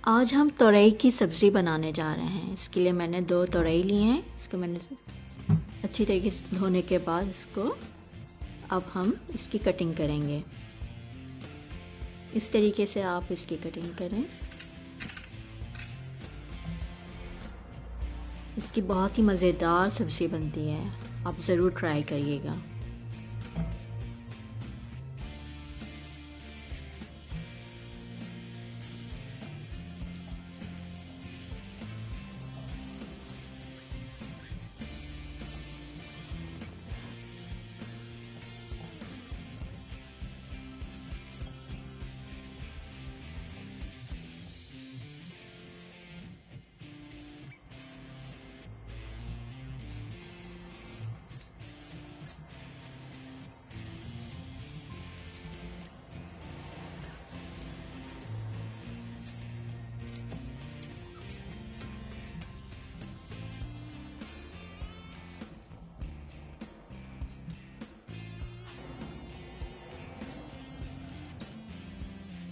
आज हम तोरई की सब्ज़ी बनाने जा रहे हैं। इसके लिए मैंने 2 तोरई लिए हैं। इसको मैंने अच्छी तरीके से धोने के बाद इसको अब हम इसकी कटिंग करेंगे। इस तरीके से आप इसकी कटिंग करें। इसकी बहुत ही मज़ेदार सब्ज़ी बनती है, आप ज़रूर ट्राई करिएगा।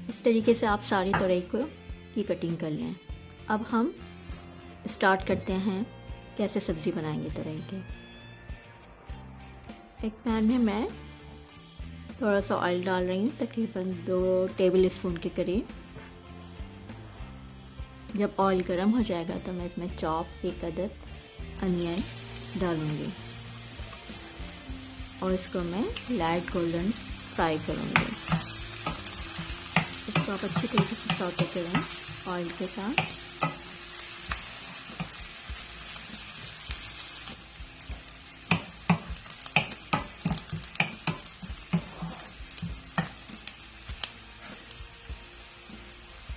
इस तरीके से आप सारी तोरई की कटिंग कर लें। अब हम स्टार्ट करते हैं कैसे सब्ज़ी बनाएंगे तोरई की। एक पैन में मैं थोड़ा सा ऑयल डाल रही हूँ, तकरीबन 2 टेबल स्पून के करीब। जब ऑयल गर्म हो जाएगा तो मैं इसमें चॉप 1 अदद अनियन डालूँगी और इसको मैं लाइट गोल्डन फ्राई करूँगी। इसको आप अच्छी तरीके से सौटे करें ऑयल के साथ।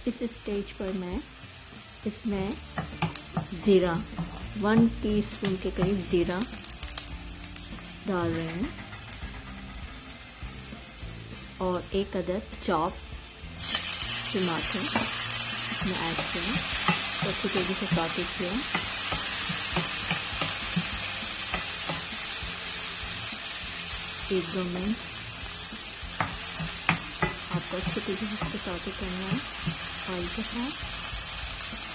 इस स्टेज पर मैं इसमें ज़ीरा 1 टीस्पून के करीब ज़ीरा डाल रही हूँ और 1 अदद चॉप टमाटर इसमें ऐड किया, तो अच्छी तरीके से सौटे किया। एक 2 मिनट आपको अच्छी तरीके से इसको सौटे करना है ऑयल के साथ।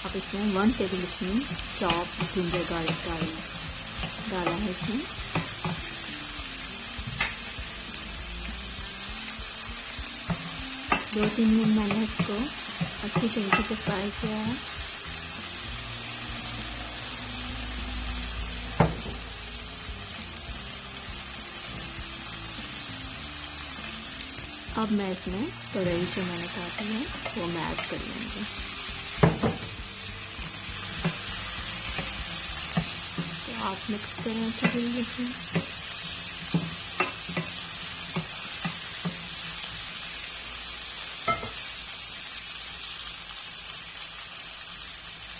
अब इसमें 1 table spoon chop ginger garlic डाला है इसमें। दो 3 मिनट मैंने इसको अच्छी तरीके से फ्राई किया है। अब मैं इसमें तोरई जो मैंने काटी है वो मैं ऐड कर लूँगी। तो आप मिक्स करें अच्छी तरीके से।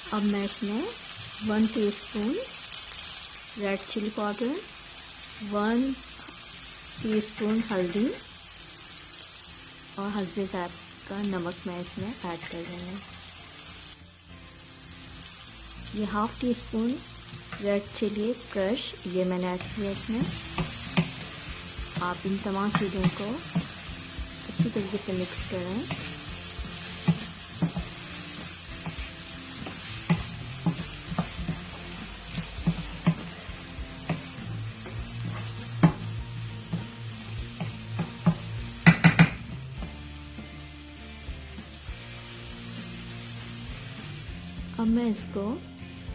अब मैं इसमें 1 teaspoon red chilli powder, 1 teaspoon हल्दी और हल्दी ज़ायक़ा का नमक मैं इसमें ऐड कर दूँगी। ये half teaspoon red chilli crush ये मैंने ऐड किया इसमें। आप इन तमाम चीज़ों को अच्छी तरीके से मिक्स करें। अब मैं इसको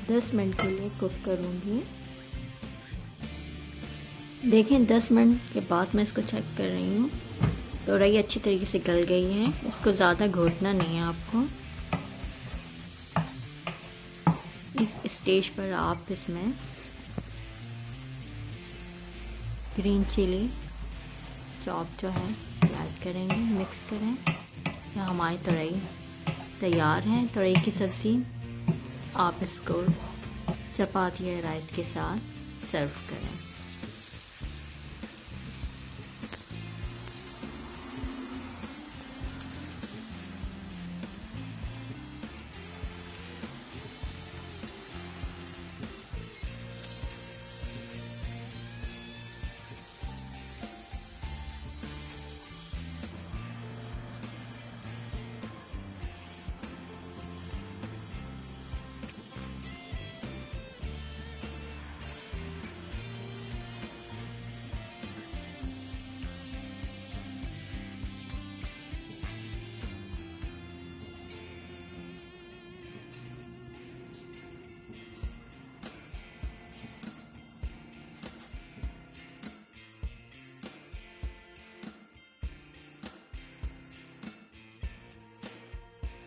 10 मिनट के लिए कुक करूँगी। देखें 10 मिनट के बाद मैं इसको चेक कर रही हूँ, तोरई अच्छी तरीके से गल गई है। इसको ज़्यादा घोटना नहीं है आपको। इस स्टेज पर आप इसमें ग्रीन चिली चॉप जो है ऐड करेंगे, मिक्स करें। यह हमारी तोरई तैयार है। तोरई की सब्ज़ी आप इसको चपाती या राइस के साथ सर्व करें।